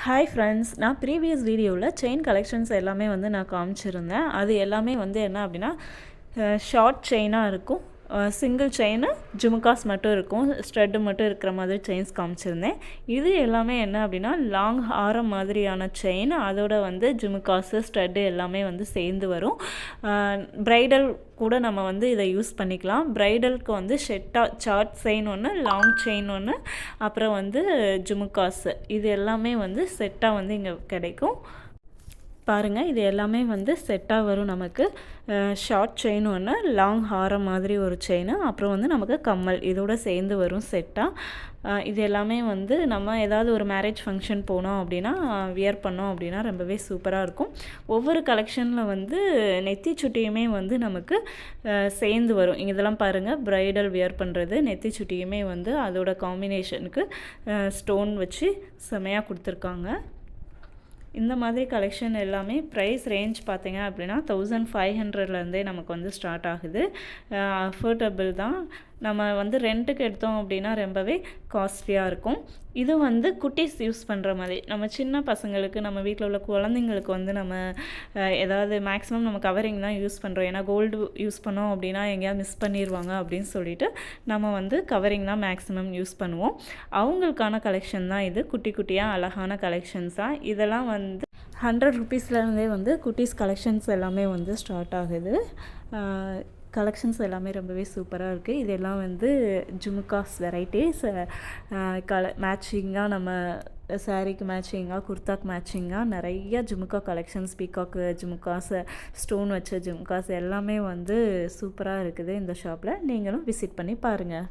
Hi friends, நான் previous வீடியோவில் chain collections எல்லாமே வந்து நான் காமிச்சிருந்தேன். அது எல்லாமே வந்து என்ன அப்படின்னா ஷார்ட் செயினாக இருக்கும். சிங்கிள் செயின் ஜுமுக்காஸ் மட்டும் இருக்கும், ஸ்ட்ரெட்டு மட்டும் இருக்கிற மாதிரி செயின்ஸ் காமிச்சிருந்தேன். இது எல்லாமே என்ன அப்படின்னா லாங் ஹாரம் மாதிரியான செயின், அதோட வந்து ஜுமுக்காஸு ஸ்ட்ரெட்டு எல்லாமே வந்து சேர்ந்து வரும். ப்ரைடல் கூட நம்ம வந்து இதை யூஸ் பண்ணிக்கலாம். ப்ரைடலுக்கு வந்து ஷார்ட் செயின் ஒன்று, லாங் செயின் ஒன்று, அப்புறம் வந்து ஜுமுக்காஸு இது எல்லாமே வந்து செட்டாக வந்து இங்கே கிடைக்கும். பாருங்கள், இது எல்லாமே வந்து செட்டாக வரும். நமக்கு ஷார்ட் செயின் ஒன்று, லாங் ஹாரம் மாதிரி ஒரு செயின், அப்புறம் வந்து நமக்கு கம்மல் இதோட சேர்ந்து வரும் செட்டாக. இது எல்லாமே வந்து நம்ம ஏதாவது ஒரு மேரேஜ் ஃபங்க்ஷன் போனோம் அப்படின்னா வியர் பண்ணோம் அப்படின்னா ரொம்பவே சூப்பராக இருக்கும். ஒவ்வொரு கலெக்ஷனில் வந்து நெத்தி சுட்டியுமே வந்து நமக்கு சேர்ந்து வரும். இதெல்லாம் பாருங்கள், ப்ரைடல் வியர் பண்ணுறது நெத்தி சுட்டியுமே வந்து அதோட காம்பினேஷனுக்கு ஸ்டோன் வச்சு செமையாக கொடுத்துருக்காங்க. இந்த மாதிரி கலெக்ஷன் எல்லாமே ப்ரைஸ் ரேஞ்ச் பார்த்திங்க அப்படின்னா 1500லேருந்தே நமக்கு வந்து ஸ்டார்ட் ஆகுது. அஃபோர்டபுள் தான். நம்ம வந்து ரெண்ட்டுக்கு எடுத்தோம் அப்படின்னா ரொம்பவே காஸ்ட்லியாக இருக்கும். இது வந்து குட்டீஸ் யூஸ் பண்ணுற மாதிரி, நம்ம சின்ன பசங்களுக்கு, நம்ம வீட்டில் உள்ள குழந்தைங்களுக்கு வந்து நம்ம ஏதாவது மேக்ஸிமம் நம்ம கவரிங் தான் யூஸ் பண்ணுறோம். ஏன்னா கோல்டு யூஸ் பண்ணோம் அப்படின்னா எங்கேயாவது மிஸ் பண்ணிடுவாங்க அப்படின்னு சொல்லிட்டு நம்ம வந்து கவரிங் தான் மேக்ஸிமம் யூஸ் பண்ணுவோம். அவங்களுக்கான கலெக்ஷன் தான் இது. குட்டி குட்டியாக அழகான கலெக்ஷன்ஸ் தான் இதெல்லாம். வந்து 100 ருபீஸ்லேருந்தே வந்து குட்டீஸ் கலெக்ஷன்ஸ் எல்லாமே வந்து ஸ்டார்ட் ஆகுது. கலெக்ஷன்ஸ் எல்லாமே ரொம்பவே சூப்பராக இருக்குது. இதெல்லாம் வந்து ஜுமுக்காஸ் வெரைட்டிஸ். மேட்சிங்காக நம்ம சாரீக்கு மேட்சிங்காக, குர்தாக்கு மேட்சிங்காக நிறைய ஜுமுக்கா கலெக்ஷன்ஸ், பீகாக்கு ஜுமுக்காஸ், ஸ்டோன் வச்ச ஜுமுக்காஸ் எல்லாமே வந்து சூப்பராக இருக்குது இந்த ஷாப்பில். நீங்களும் விசிட் பண்ணி பாருங்கள்.